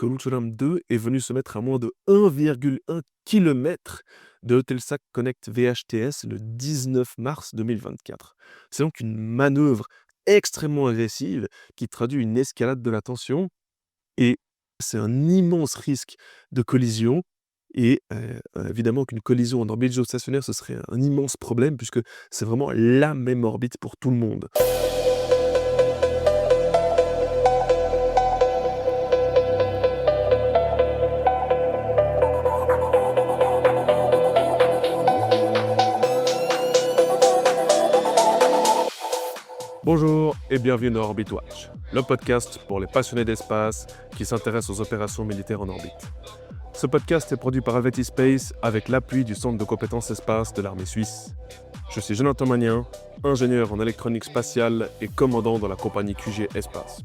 que l'Ucholam 2 est venu se mettre à moins de 1,1 km de Eutelsat Connect VHTS le 19 mars 2024. C'est donc une manœuvre extrêmement agressive qui traduit une escalade de la tension et c'est un immense risque de collision et évidemment qu'une collision en orbite géostationnaire, ce serait un immense problème puisque c'est vraiment la même orbite pour tout le monde. Bonjour et bienvenue dans Orbit Watch, le podcast pour les passionnés d'espace qui s'intéressent aux opérations militaires en orbite. Ce podcast est produit par Helvetii Space avec l'appui du Centre de compétences espace de l'armée suisse. Je suis Jonathan Magnin, ingénieur en électronique spatiale et commandant dans la compagnie QG Espace.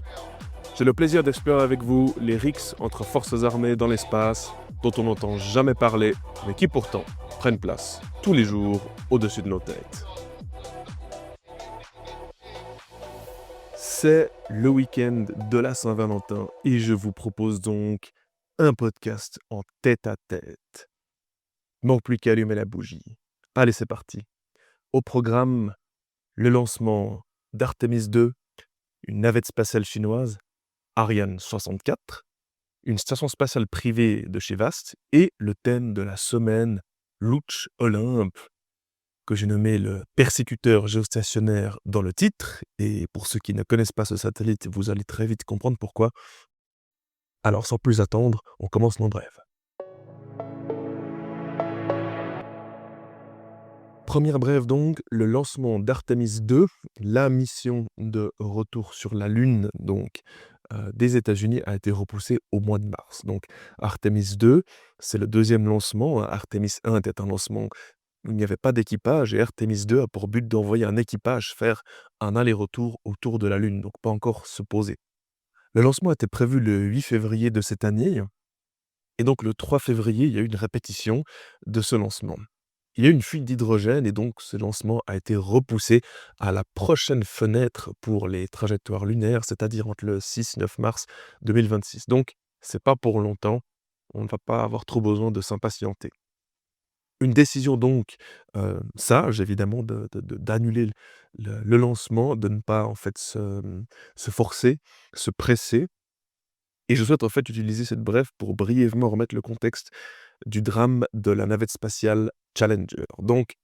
J'ai le plaisir d'explorer avec vous les rixes entre forces armées dans l'espace dont on n'entend jamais parler, mais qui pourtant prennent place tous les jours au-dessus de nos têtes. C'est le week-end de la Saint-Valentin et je vous propose donc un podcast en tête-à-tête. Manque plus qu'à allumer la bougie. Allez, c'est parti. Au programme, le lancement d'Artemis 2, une navette spatiale chinoise, Ariane 64, une station spatiale privée de chez Vast et le thème de la semaine, Luch Olympe, que j'ai nommé le persécuteur géostationnaire dans le titre. Et pour ceux qui ne connaissent pas ce satellite, vous allez très vite comprendre pourquoi. Alors sans plus attendre, on commence nos brèves. Première brève donc, le lancement d'Artemis 2, la mission de retour sur la Lune donc, des États-Unis a été repoussée au mois de mars. Donc Artemis 2, c'est le deuxième lancement. Artemis 1 était un lancement où il n'y avait pas d'équipage et Artemis 2 a pour but d'envoyer un équipage faire un aller-retour autour de la Lune, donc pas encore se poser. Le lancement était prévu le 8 février de cette année et donc le 3 février, il y a eu une répétition de ce lancement. Il y a eu une fuite d'hydrogène et donc ce lancement a été repoussé à la prochaine fenêtre pour les trajectoires lunaires, c'est-à-dire entre le 6-9 mars 2026. Donc, c'est pas pour longtemps, on ne va pas avoir trop besoin de s'impatienter. Une décision donc, sage évidemment d'annuler le lancement, de ne pas en fait se forcer, se presser et je souhaite en fait utiliser cette brève pour brièvement remettre le contexte du drame de la navette spatiale Challenger. Donc,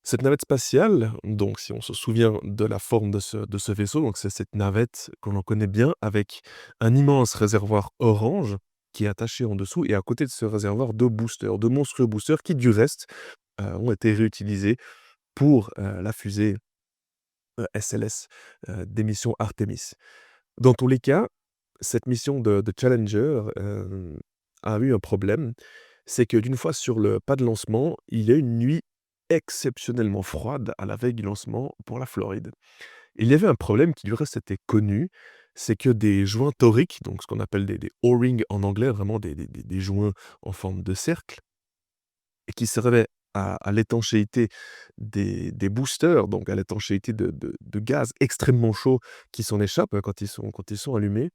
cette navette spatiale, donc si on se souvient de la forme de ce vaisseau, donc c'est cette navette que l'on connaît bien avec un immense réservoir orange qui est attaché en dessous et à côté de ce réservoir 2 boosters, 2 monstrueux boosters qui du reste, ont été réutilisés pour, la fusée, SLS, des missions Artemis. Dans tous les cas, cette mission de Challenger, a eu un problème. C'est que d'une fois sur le pas de lancement, il y a eu une nuit exceptionnellement froide à la veille du lancement pour la Floride. Il y avait un problème qui du reste était connu, c'est que des joints toriques, donc ce qu'on appelle des O-rings en anglais, vraiment des joints en forme de cercle et qui servaient à l'étanchéité des boosters, donc à l'étanchéité de gaz extrêmement chauds qui s'en échappent, quand ils sont allumés,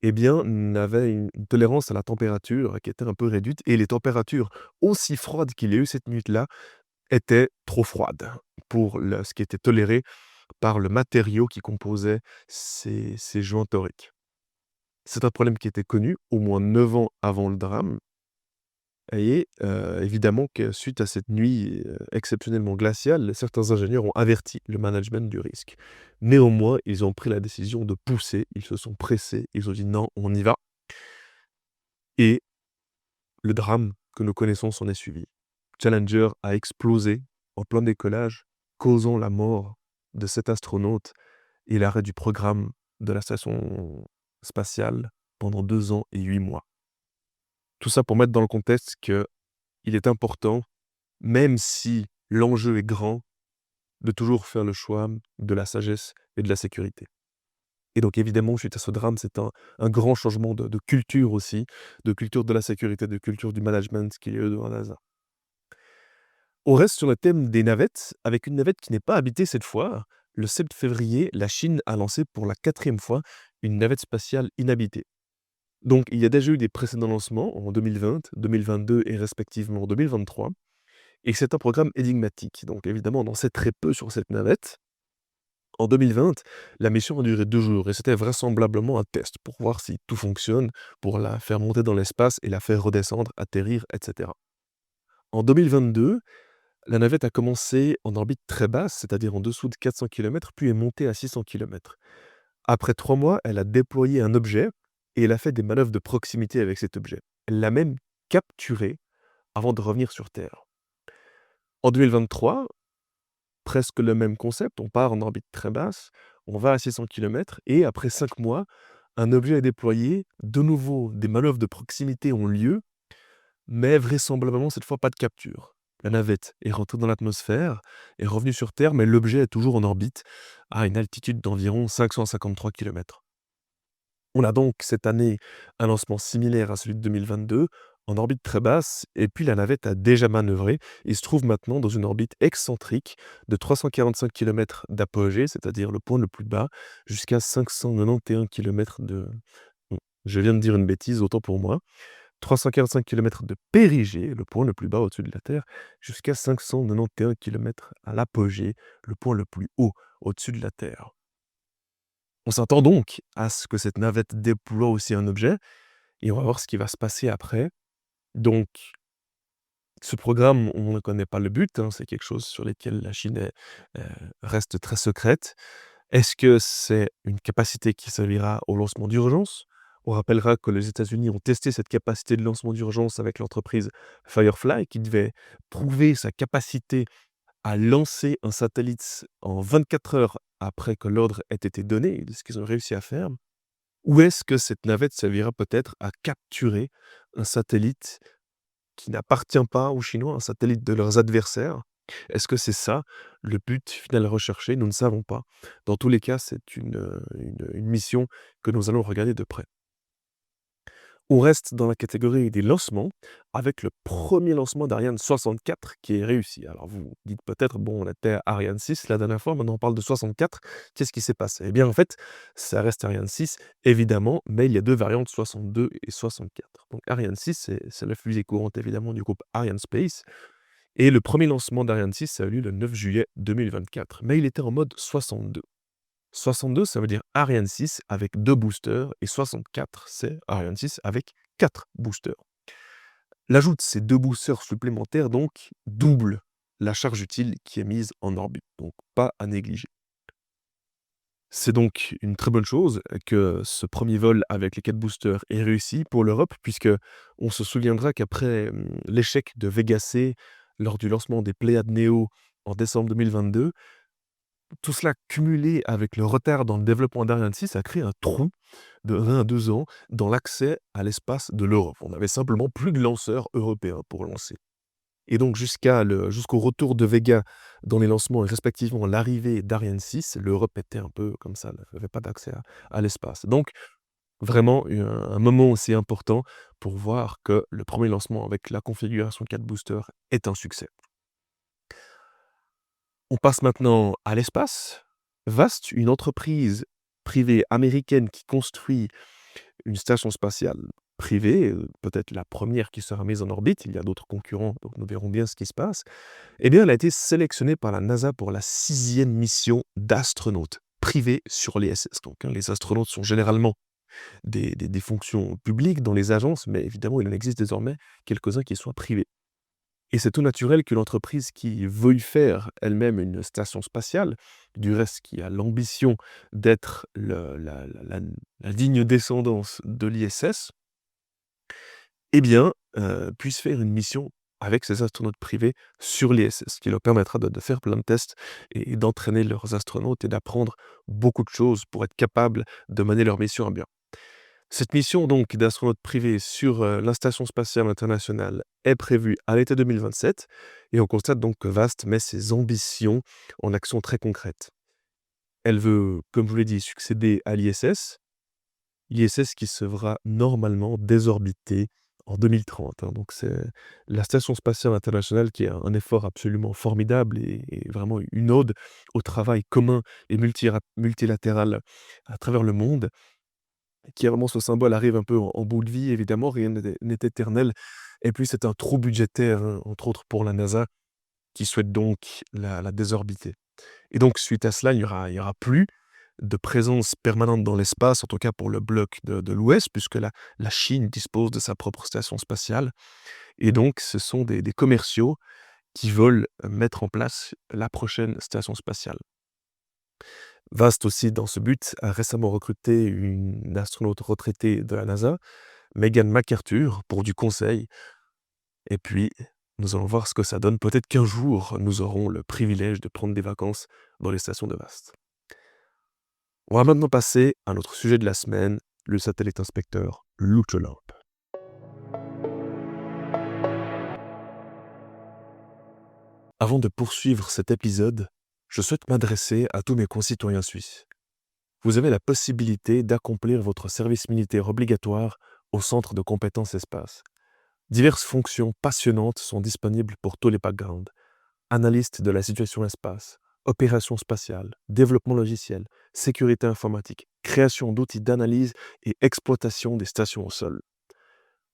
eh bien, n'avaient une tolérance à la température qui était un peu réduite et les températures aussi froides qu'il y a eu cette nuit-là étaient trop froides pour ce qui était toléré par le matériau qui composait ces joints toriques. C'est un problème qui était connu au moins 9 ans avant le drame et évidemment que suite à cette nuit, exceptionnellement glaciale, certains ingénieurs ont averti le management du risque. Néanmoins, ils ont pris la décision de pousser, ils se sont pressés, ils ont dit: «Non, on y va» et le drame que nous connaissons s'en est suivi. Challenger a explosé en plein décollage, causant la mort de 7 astronautes et l'arrêt du programme de la station spatiale pendant 2 ans et 8 mois. Tout ça pour mettre dans le contexte qu'il est important, même si l'enjeu est grand, de toujours faire le choix de la sagesse et de la sécurité. Et donc évidemment, suite à ce drame, c'est un grand changement de culture aussi, de culture de la sécurité, de culture du management qu'il y a eu dans la NASA. On reste sur le thème des navettes, avec une navette qui n'est pas habitée cette fois. Le 7 février, la Chine a lancé pour la 4e fois une navette spatiale inhabitée. Donc il y a déjà eu des précédents lancements en 2020, 2022 et respectivement en 2023 et c'est un programme énigmatique. Donc évidemment, on en sait très peu sur cette navette. En 2020, la mission a duré 2 jours et c'était vraisemblablement un test pour voir si tout fonctionne, pour la faire monter dans l'espace et la faire redescendre, atterrir, et cetera. En 2022, la navette a commencé en orbite très basse, c'est-à-dire en dessous de 400 kilomètres, puis est montée à 600 kilomètres. Après 3 mois, elle a déployé un objet et elle a fait des manœuvres de proximité avec cet objet. Elle l'a même capturé avant de revenir sur Terre. En 2023, presque le même concept, on part en orbite très basse, on va à 600 kilomètres et après 5 mois, un objet est déployé, de nouveau des manœuvres de proximité ont lieu, mais vraisemblablement cette fois pas de capture. La navette est rentrée dans l'atmosphère, est revenue sur Terre, mais l'objet est toujours en orbite à une altitude d'environ 553 kilomètres. On a donc cette année un lancement similaire à celui de 2022, en orbite très basse, et puis la navette a déjà manœuvré et se trouve maintenant dans une orbite excentrique de 345 kilomètres d'apogée, c'est-à-dire le point le plus bas, jusqu'à 591 kilomètres de... Non, je viens de dire une bêtise, autant pour moi. 345 kilomètres de périgée, le point le plus bas au-dessus de la Terre, jusqu'à 591 kilomètres à l'apogée, le point le plus haut au-dessus de la Terre. On s'attend donc à ce que cette navette déploie aussi un objet et on va voir ce qui va se passer après. Donc, ce programme, on ne connaît pas le but, hein, c'est quelque chose sur lequel la Chine reste très secrète. Est-ce que c'est une capacité qui servira au lancement d'urgence? On rappellera que les États-Unis ont testé cette capacité de lancement d'urgence avec l'entreprise Firefly, qui devait prouver sa capacité à lancer un satellite en 24 heures après que l'ordre ait été donné, ce qu'ils ont réussi à faire. Ou est-ce que cette navette servira peut-être à capturer un satellite qui n'appartient pas aux Chinois, un satellite de leurs adversaires? Est-ce que c'est ça le but final recherché? Nous ne savons pas. Dans tous les cas, c'est une mission que nous allons regarder de près. On reste dans la catégorie des lancements, avec le premier lancement d'Ariane 64 qui est réussi. Alors vous vous dites peut-être: «Bon, on était à Ariane 6 la dernière fois, maintenant on parle de 64, qu'est-ce qui s'est passé?» Eh bien, en fait, ça reste Ariane 6 évidemment, mais il y a 2 variantes, 62 et 64. Donc Ariane 6, c'est la fusée courante évidemment du groupe Arianespace et le premier lancement d'Ariane 6 a eu lieu le 9 juillet 2024, mais il était en mode 62. 62, ça veut dire Ariane 6 avec 2 boosters et 64, c'est Ariane 6 avec 4 boosters. L'ajout de ces 2 boosters supplémentaires donc double la charge utile qui est mise en orbite, donc pas à négliger. C'est donc une très bonne chose que ce premier vol avec les 4 boosters ait réussi pour l'Europe puisque on se souviendra qu'après, l'échec de Vega C lors du lancement des Pléiades Neo en décembre 2022, tout cela cumulé avec le retard dans le développement d'Ariane 6 a créé un trou de 1 à 2 ans dans l'accès à l'espace de l'Europe. On avait simplement plus de lanceurs européens pour lancer. Et donc jusqu'au retour de Vega dans les lancements et respectivement l'arrivée d'Ariane 6, l'Europe était un peu comme ça, n'avait pas d'accès à l'espace. Donc vraiment un moment aussi important pour voir que le premier lancement avec la configuration 4 boosters est un succès. On passe maintenant à l'espace. Vast, une entreprise privée américaine qui construit une station spatiale privée, peut-être la première qui sera mise en orbite, il y a d'autres concurrents, donc nous verrons bien ce qui se passe. Eh bien, elle a été sélectionnée par la NASA pour la 6e mission d'astronautes privés sur l'ISS. Donc, hein, les astronautes sont généralement des fonctions publiques dans les agences, mais évidemment, il en existe désormais quelques-uns qui soient privés. Et c'est tout naturel que l'entreprise qui veuille faire elle-même une station spatiale, du reste qui a l'ambition d'être la digne descendance de l'ISS, eh bien, puisse faire une mission avec ses astronautes privés sur l'ISS, ce qui leur permettra de faire plein de tests et d'entraîner leurs astronautes et d'apprendre beaucoup de choses pour être capables de mener leur mission à bien. Cette mission donc d'astronaute privé sur, la station spatiale internationale est prévue à l'été 2027 et on constate donc que Vast met ses ambitions en actions très concrètes. Elle veut, comme je vous l'ai dit, succéder à l'ISS, l'ISS qui sera normalement désorbitée en 2030, hein. Donc c'est la station spatiale internationale qui est un effort absolument formidable et vraiment une ode au travail commun et multilatéral à travers le monde. qui est vraiment ce symbole arrive un peu en bout de vie évidemment, rien n'est éternel et puis c'est un trou budgétaire, hein, entre autres pour la NASA qui souhaite donc la désorbiter et donc suite à cela, il y aura plus de présence permanente dans l'espace, en tout cas pour le bloc de l'Ouest, puisque la Chine dispose de sa propre station spatiale et donc ce sont des commerciaux qui veulent mettre en place la prochaine station spatiale. Vast aussi, dans ce but, a récemment recruté une astronaute retraitée de la NASA, Megan McArthur, pour du conseil. Et puis, nous allons voir ce que ça donne. Peut-être qu'un jour, nous aurons le privilège de prendre des vacances dans les stations de Vast. On va maintenant passer à notre sujet de la semaine, le satellite inspecteur Lutolab. Avant de poursuivre cet épisode, je souhaite m'adresser à tous mes concitoyens suisses. Vous avez la possibilité d'accomplir votre service militaire obligatoire au Centre de compétences espace. Diverses fonctions passionnantes sont disponibles pour tous les backgrounds. Analyste de la situation espace, opération spatiale, développement logiciel, sécurité informatique, création d'outils d'analyse et exploitation des stations au sol.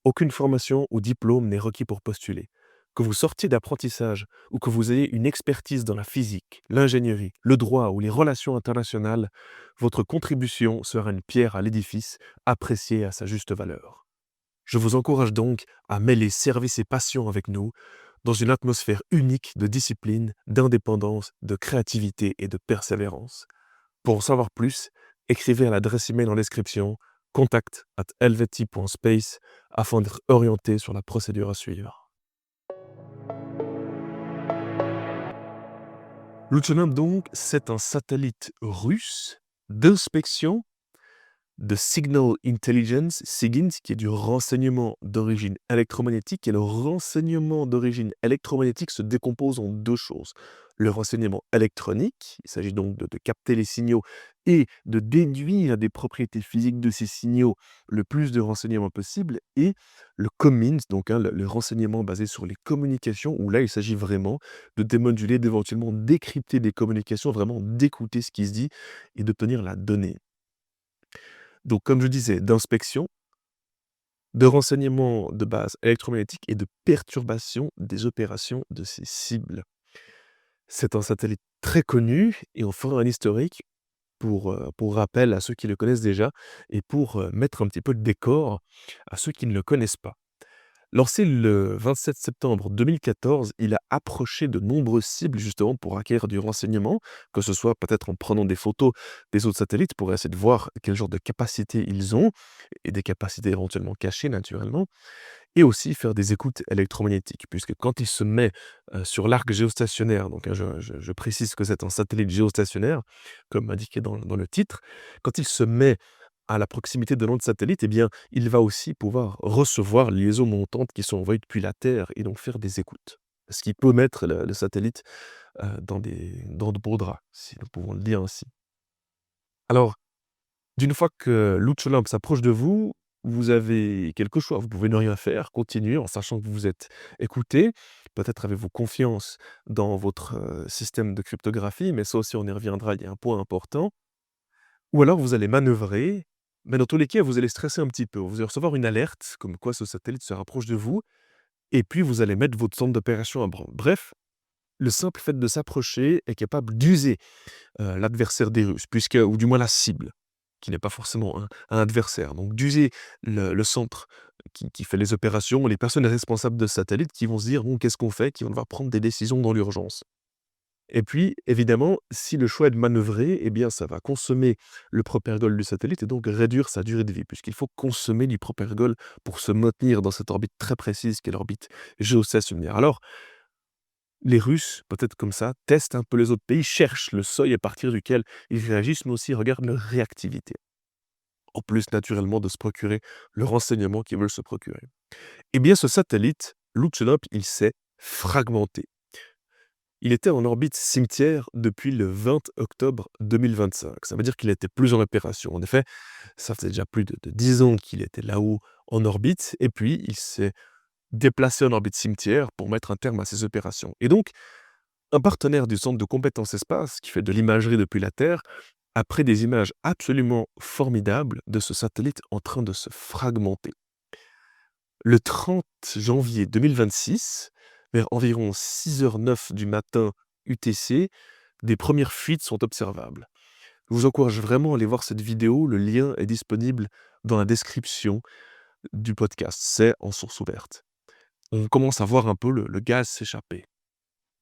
Aucune formation ou diplôme n'est requis pour postuler. Que vous sortiez d'apprentissage ou que vous ayez une expertise dans la physique, l'ingénierie, le droit ou les relations internationales, votre contribution sera une pierre à l'édifice, appréciée à sa juste valeur. Je vous encourage donc à mêler service et passion avec nous dans une atmosphère unique de discipline, d'indépendance, de créativité et de persévérance. Pour en savoir plus, écrivez à l'adresse email en description contact@helveti.space afin d'être orienté sur la procédure à suivre. L'Uchonom donc, c'est un satellite russe d'inspection de Signal Intelligence, SIGINT, qui est du renseignement d'origine électromagnétique. Et le renseignement d'origine électromagnétique se décompose en deux choses. Le renseignement électronique, il s'agit donc de capter les signaux et de déduire des propriétés physiques de ces signaux le plus de renseignements possible. Et le COMINT, donc le renseignement basé sur les communications, où là il s'agit vraiment de démoduler, d'éventuellement décrypter des communications, vraiment d'écouter ce qui se dit et d'obtenir la donnée. Donc, comme je disais, d'inspection, de renseignement de base électromagnétique et de perturbation des opérations de ces cibles. C'est un satellite très connu et on fera un historique pour rappel à ceux qui le connaissent déjà et pour mettre un petit peu de décor à ceux qui ne le connaissent pas. Lancé le 27 septembre 2014, il a approché de nombreuses cibles justement pour acquérir du renseignement, que ce soit peut-être en prenant des photos des autres satellites pour essayer de voir quel genre de capacité ils ont, et des capacités éventuellement cachées naturellement, et aussi faire des écoutes électromagnétiques, puisque quand il se met sur l'arc géostationnaire, donc je précise que c'est un satellite géostationnaire, comme indiqué dans le titre, quand il se met à la proximité de notre satellite, eh bien, il va aussi pouvoir recevoir les liaisons montantes qui sont envoyées depuis la Terre et donc faire des écoutes. Ce qui peut mettre le satellite dans de beaux draps, si nous pouvons le dire ainsi. Alors, d'une fois que l'Outcholamp s'approche de vous, vous avez quelques choix. Vous pouvez ne rien faire, continuer en sachant que vous êtes écouté. Peut-être avez-vous confiance dans votre système de cryptographie, mais ça aussi on y reviendra, il y a un point important. Ou alors vous allez manœuvrer, mais dans tous les cas, vous allez stresser un petit peu. Vous allez recevoir une alerte, comme quoi ce satellite se rapproche de vous, et puis vous allez mettre votre centre d'opération à branle. Bref, le simple fait de s'approcher est capable d'user l'adversaire des Russes, ou du moins la cible, qui n'est pas forcément un adversaire. Donc d'user le centre qui fait les opérations, les personnes responsables de ce satellite qui vont se dire, bon, qu'est-ce qu'on fait, qui vont devoir prendre des décisions dans l'urgence. Et puis, évidemment, si le choix est de manœuvrer, eh bien, ça va consommer le propergol du satellite et donc réduire sa durée de vie, puisqu'il faut consommer du propergol pour se maintenir dans cette orbite très précise qu'est l'orbite géostationnaire. Alors, les Russes, peut-être comme ça, testent un peu les autres pays, cherchent le seuil à partir duquel ils réagissent, mais aussi regardent leur réactivité. En plus, naturellement, de se procurer le renseignement qu'ils veulent se procurer. Eh bien, ce satellite, l'Outcholamp, il s'est fragmenté. Il était en orbite cimetière depuis le 20 octobre 2025. Ça veut dire qu'il n'était plus en opération. En effet, ça faisait déjà plus de 10 ans qu'il était là-haut en orbite, et puis il s'est déplacé en orbite cimetière pour mettre un terme à ses opérations. Et donc, un partenaire du Centre de compétences espace, qui fait de l'imagerie depuis la Terre, après des images absolument formidables de ce satellite en train de se fragmenter. Le 30 janvier 2026, vers environ 6h09 du matin UTC, des premières fuites sont observables. Je vous encourage vraiment à aller voir cette vidéo, le lien est disponible dans la description du podcast, c'est en source ouverte. On commence à voir un peu le gaz s'échapper.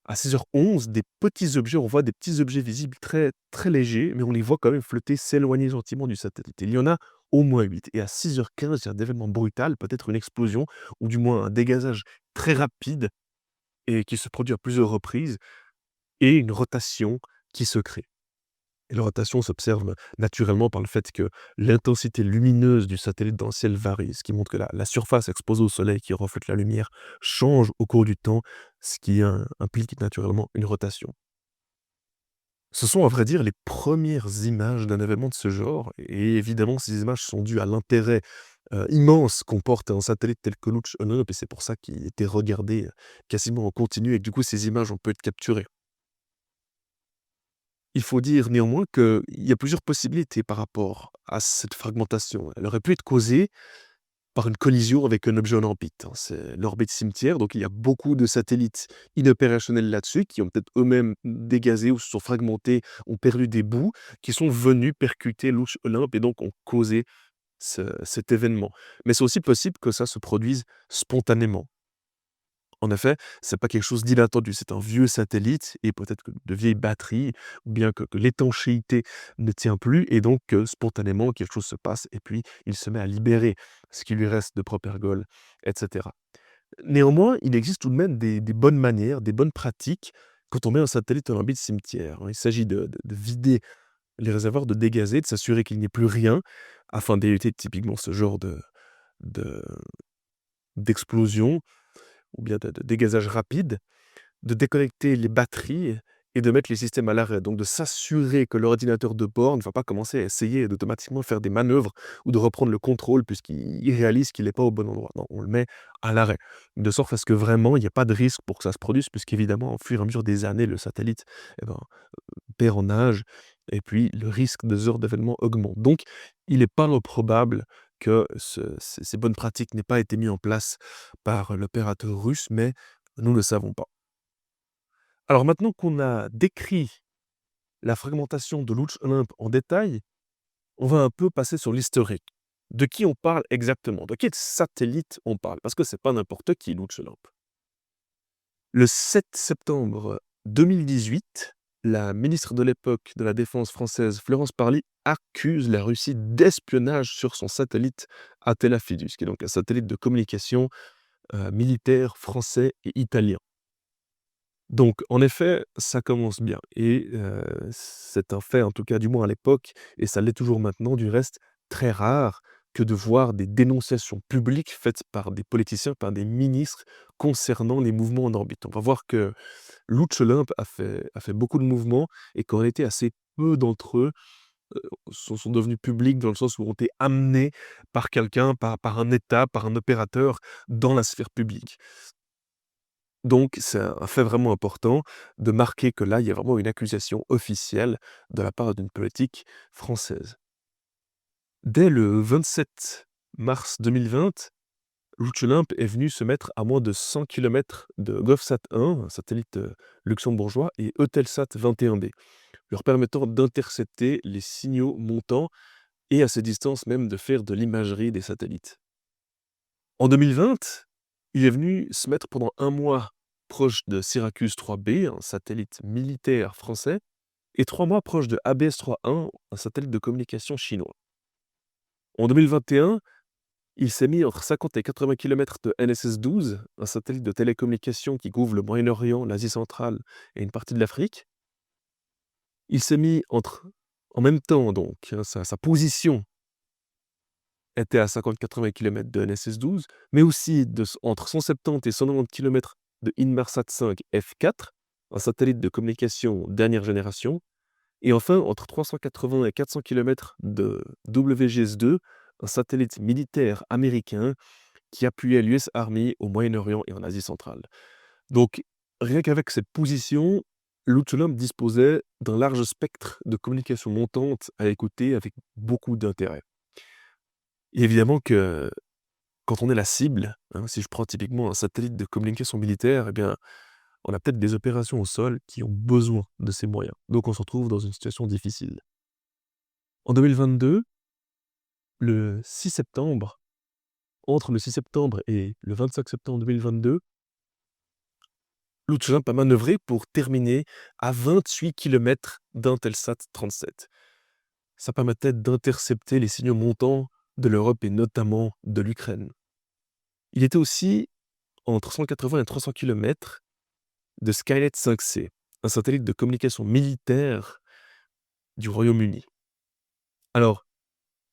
À 6h11, des petits objets, on voit des petits objets visibles très, très légers, mais on les voit quand même flotter, s'éloigner gentiment du satellite. Il y en a au moins 8. Et à 6h15, il y a un événement brutal, peut-être une explosion, ou du moins un dégazage très rapide, et qui se produit à plusieurs reprises, et une rotation qui se crée. Et la rotation s'observe naturellement par le fait que l'intensité lumineuse du satellite dans le ciel varie, ce qui montre que la surface exposée au soleil qui reflète la lumière change au cours du temps, ce qui implique naturellement une rotation. Ce sont à vrai dire les premières images d'un événement de ce genre et évidemment ces images sont dues à l'intérêt, immense qu'on porte à un satellite tel que Lutz Olympe et c'est pour ça qu'il était regardé, quasiment en continu et que du coup ces images ont pu être capturées. Il faut dire néanmoins qu'il y a plusieurs possibilités par rapport à cette fragmentation. Elle aurait pu être causée par une collision avec un objet en orbite, hein. C'est l'orbite cimetière, donc il y a beaucoup de satellites inopérationnels là-dessus qui ont peut-être eux-mêmes dégazé ou se sont fragmentés, ont perdu des bouts, qui sont venus percuter Louche Olympe et donc ont causé cet événement. Mais c'est aussi possible que ça se produise spontanément. En effet, c'est pas quelque chose d'inattendu, c'est un vieux satellite et peut-être que de vieilles batteries ou bien que l'étanchéité ne tient plus et donc spontanément quelque chose se passe et puis il se met à libérer ce qui lui reste de propergol et cetera. Néanmoins, il existe tout de même des bonnes manières, des bonnes pratiques quand on met un satellite en orbite cimetière, hein. Il s'agit de vider les réservoirs, de dégazer, de s'assurer qu'il n'y ait plus rien afin d'éviter typiquement ce genre de d'explosion ou bien de dégazage rapide, de déconnecter les batteries et de mettre les systèmes à l'arrêt. Donc de s'assurer que l'ordinateur de bord ne va pas commencer à essayer d'automatiquement faire des manœuvres ou de reprendre le contrôle puisqu'il réalise qu'il n'est pas au bon endroit. Non, on le met à l'arrêt. De sorte à ce que vraiment, il n'y a pas de risque pour que ça se produise puisqu'évidemment, au fur et à mesure des années, le satellite eh ben, perd en âge et puis le risque de heures d'événements augmente. Donc, il n'est pas improbable que ces bonnes pratiques n'aient pas été mises en place par l'opérateur russe, mais nous ne le savons pas. Alors maintenant qu'on a décrit la fragmentation de Lutz Olympe en détail, on va un peu passer sur l'historique. De qui on parle exactement? De quel satellite on parle? Parce que c'est pas n'importe qui, Lutz Olympe. Le 7 septembre 2018, la ministre de l'époque de la Défense française, Florence Parly, accuse la Russie d'espionnage sur son satellite Atella Fidus, qui est donc un satellite de communication militaire français et italien. Donc, en effet, ça commence bien et c'est un fait, en tout cas, du moins à l'époque et ça l'est toujours maintenant, du reste, très rare que de voir des dénonciations publiques faites par des politiciens, par des ministres concernant les mouvements en orbite. On va voir que Lutz Olympe a fait beaucoup de mouvements et qu'en réalité assez peu d'entre eux, sont devenus publics dans le sens où ont été amenés par quelqu'un, par un État, par un opérateur dans la sphère publique. Donc c'est un fait vraiment important de marquer que là, il y a vraiment une accusation officielle de la part d'une politique française. Dès le 27 mars 2020, Lutz Olympe est venu se mettre à moins de 100 kilomètres de Govsat-1, un satellite, luxembourgeois, et Eutelsat 21b, leur permettant d'intercepter les signaux montants et à ces distances même de faire de l'imagerie des satellites. En 2020, il est venu se mettre pendant un mois proche de Syracuse 3B, un satellite militaire français, et 3 mois proche de ABS-3-1, un satellite de communication chinois. En 2021, il s'est mis entre 50 et 80 kilomètres de NSS-12, un satellite de télécommunication qui couvre le Moyen-Orient, l'Asie centrale et une partie de l'Afrique. Il s'est mis en même temps donc, hein, sa position était à 50-80 kilomètres de NSS-12, mais aussi entre 170 et 190 kilomètres de Inmarsat 5 F4, un satellite de communication dernière génération, et enfin entre 380 et 400 kilomètres de WGS-2, un satellite militaire américain qui appuyait l'US Army au Moyen-Orient et en Asie centrale. Donc, rien qu'avec cette position, L'Ouchelum disposait d'un large spectre de communication montante à écouter avec beaucoup d'intérêt. Et évidemment que quand on est la cible, hein, si je prends typiquement un satellite de communication militaire, eh bien, on a peut-être des opérations au sol qui ont besoin de ces moyens. Donc on se retrouve dans une situation difficile. En 2022, le 6 septembre, entre le 6 septembre et le 25 septembre 2022, l'Ouchelum a manœuvré pour terminer à 28 kilomètres d'Intelsat 37. Ça permettait d'intercepter les signaux montants de l'Europe et notamment de l'Ukraine. Il était aussi entre 180 et 300 kilomètres de Skynet 5C, un satellite de communication militaire du Royaume-Uni. Alors,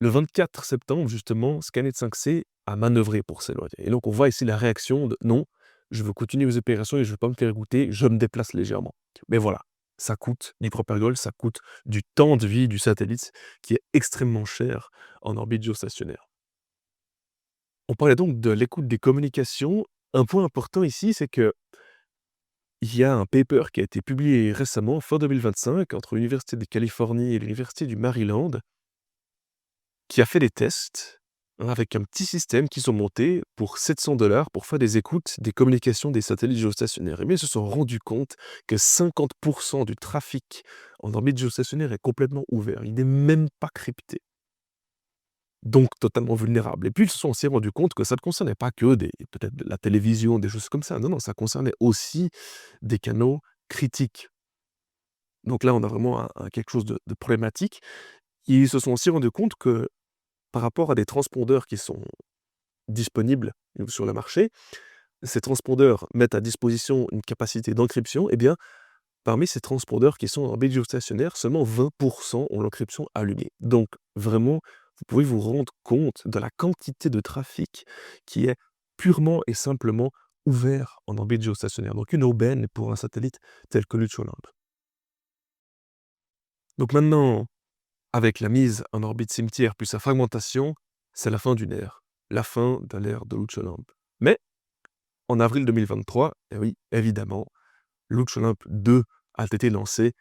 le 24 septembre, justement, Skynet 5C a manœuvré pour s'éloigner. Et donc, on voit ici la réaction de non, je veux continuer mes opérations et je ne veux pas me faire écouter, je me déplace légèrement. Mais voilà, ça coûte, l'hyperpergol, ça coûte du temps de vie du satellite qui est extrêmement cher en orbite géostationnaire. On parlait donc de l'écoute des communications. Un point important ici, c'est que il y a un paper qui a été publié récemment, fin 2025, entre l'Université de Californie et l'Université du Maryland, qui a fait des tests, hein, avec un petit système qu'ils ont monté pour 700 $ pour faire des écoutes des communications des satellites géostationnaires. Et bien, ils se sont rendus compte que 50% du trafic en orbite géostationnaire est complètement ouvert. Il n'est même pas crypté. Donc totalement vulnérable. Et puis ils se sont aussi rendus compte que ça ne concernait pas que peut-être la télévision, des choses comme ça. Non, non, ça concernait aussi des canaux critiques. Donc là, on a vraiment quelque chose de problématique. Ils se sont aussi rendus compte que par rapport à des transpondeurs qui sont disponibles sur le marché, ces transpondeurs mettent à disposition une capacité d'encryption. Eh bien, parmi ces transpondeurs qui sont en orbite géostationnaire, seulement 20% ont l'encryption allumée. Donc vraiment, vous pouvez vous rendre compte de la quantité de trafic qui est purement et simplement ouvert en orbite géostationnaire. Donc une aubaine pour un satellite tel que l'Ucholympe. Donc maintenant, avec la mise en orbite cimetière puis sa fragmentation, c'est la fin d'une ère. La fin de l'ère de l'Ucholympe. Mais en avril 2023, eh oui, évidemment, l'Ucholympe 2 a été lancé,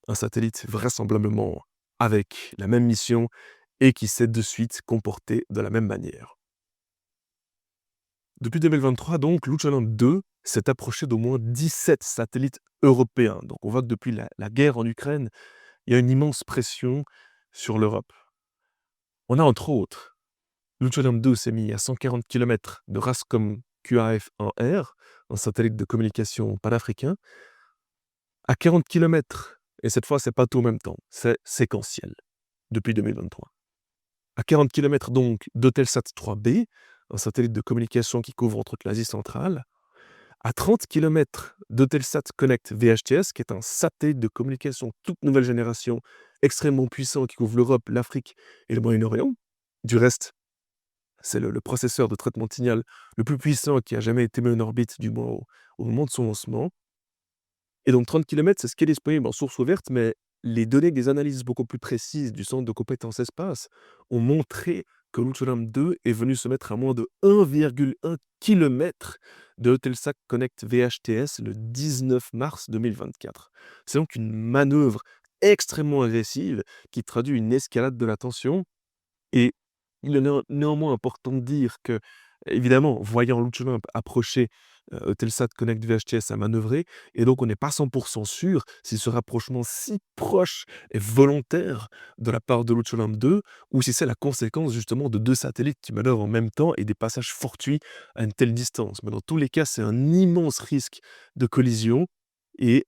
un satellite vraisemblablement avec la même mission et qui s'est de suite comporté de la même manière. Depuis 2023, donc, l'Ucholympe 2 s'est approché d'au moins 17 satellites européens. Donc on voit que depuis la guerre en Ukraine, il y a une immense pression sur l'Europe. On a entre autres, l'Ucholympe 2 s'est mis à 140 km de Rascom QAF-1R, un satellite de communication panafricain, à 40 km, et cette fois, c'est pas tout en même temps, c'est séquentiel, depuis 2023. À 40 km donc d'Eutelsat 3B, un satellite de communication qui couvre entre autres l'Asie centrale, à 30 km d'Eutelsat Connect VHTS, qui est un satellite de communication toute nouvelle génération, extrêmement puissant, qui couvre l'Europe, l'Afrique et le Moyen-Orient. Du reste, c'est le processeur de traitement de signal le plus puissant qui a jamais été mis en orbite, du moins au moment de son lancement. Et donc 30 km, c'est ce qui est disponible en source ouverte, mais les données des analyses beaucoup plus précises du centre de compétences espace ont montré que l'Ucholympe 2 est venu se mettre à moins de 1,1 km de Eutelsat Connect VHTS le 19 mars 2024. C'est donc une manœuvre extrêmement agressive qui traduit une escalade de la tension. Et il est néanmoins important de dire que, évidemment, voyant l'Ucholympe approcher, Eutelsat Connect VHTS a manœuvré et donc on n'est pas 100% sûr si ce rapprochement si proche est volontaire de la part de l'Ucholympe 2 ou si c'est la conséquence justement de 2 satellites qui manœuvrent en même temps et des passages fortuits à une telle distance. Mais dans tous les cas, c'est un immense risque de collision et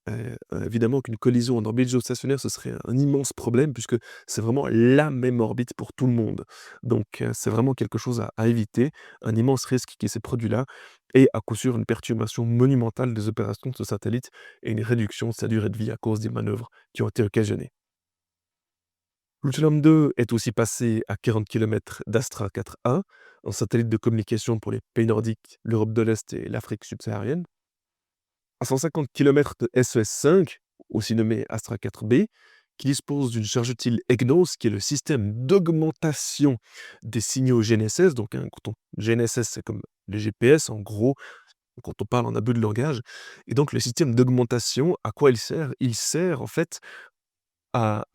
évidemment qu'une collision en orbite géostationnaire, ce serait un immense problème puisque c'est vraiment la même orbite pour tout le monde. Donc c'est vraiment quelque chose à éviter, un immense risque qui s'est produit là et à coup sûr une perturbation monumentale des opérations de ce satellite et une réduction de sa durée de vie à cause des manœuvres qui ont été occasionnées. L'Ucholympe 2 est aussi passé à 40 km d'Astra 4A, un satellite de communication pour les pays nordiques, l'Europe de l'Est et l'Afrique subsaharienne. À 150 km de SES-5, aussi nommé Astra 4B, qui dispose d'une charge utile EGNOS, qui est le système d'augmentation des signaux GNSS. Donc, GNSS, c'est comme les GPS, en gros, quand on parle en abus de langage. Et donc le système d'augmentation, à quoi il sert? Il sert en fait à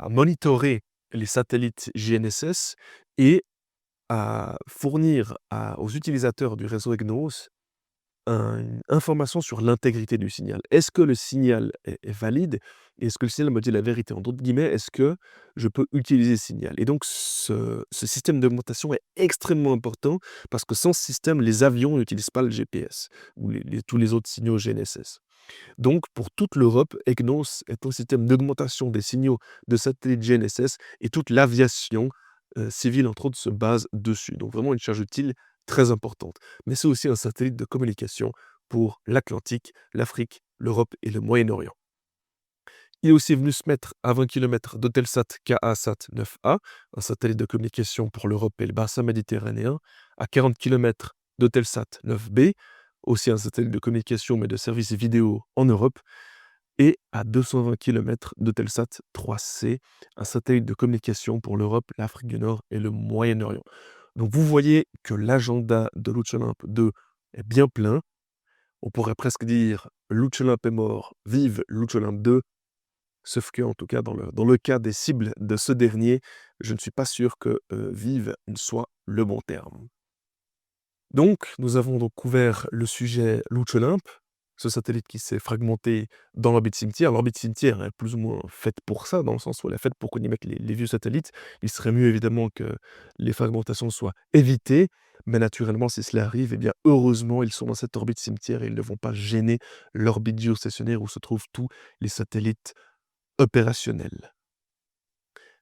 monitorer les satellites GNSS et à fournir aux utilisateurs du réseau EGNOS une information sur l'intégrité du signal. Est-ce que le signal est valide? Est-ce que le signal me dit la vérité? En d'autres guillemets, est-ce que je peux utiliser ce signal? Et donc ce système d'augmentation est extrêmement important parce que sans ce système, les avions n'utilisent pas le GPS ou tous les autres signaux GNSS. Donc pour toute l'Europe, EGNOS est un système d'augmentation des signaux de satellites GNSS et toute l'aviation, civile entre autres se base dessus. Donc vraiment une charge utile très importante. Mais c'est aussi un satellite de communication pour l'Atlantique, l'Afrique, l'Europe et le Moyen-Orient. Il est aussi venu se mettre à 20 km d'Eutelsat KA-SAT-9A, un satellite de communication pour l'Europe et le bassin méditerranéen, à 40 km d'Eutelsat 9B, aussi un satellite de communication mais de services vidéo en Europe, et à 220 km d'Eutelsat 3C, un satellite de communication pour l'Europe, l'Afrique du Nord et le Moyen-Orient. Donc vous voyez que l'agenda de Lutz Olympe 2 est bien plein. On pourrait presque dire Lutz Olympe est mort, vive Lutz Olympe 2. Sauf que, en tout cas, dans le cas des cibles de ce dernier, je ne suis pas sûr que vive soit le bon terme. Donc, nous avons donc couvert le sujet Lutz Olympe, ce satellite qui s'est fragmenté dans l'orbite cimetière. L'orbite cimetière est plus ou moins faite pour ça, dans le sens où elle est faite pour qu'on y mette les vieux satellites. Il serait mieux évidemment que les fragmentations soient évitées, mais naturellement, si cela arrive, eh bien heureusement, ils sont dans cette orbite cimetière et ils ne vont pas gêner l'orbite géostationnaire où se trouvent tous les satellites opérationnels.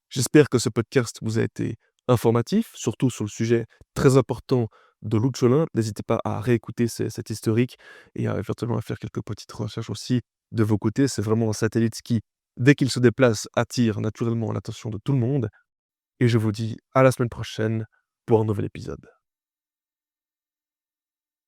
J'espère que ce podcast vous a été informatif, surtout sur le sujet très important de Lutz Olympe. N'hésitez pas à réécouter cet historique et à éventuellement à faire quelques petites recherches aussi de vos côtés. C'est vraiment un satellite qui, dès qu'il se déplace, attire naturellement l'attention de tout le monde. Et je vous dis à la semaine prochaine pour un nouvel épisode.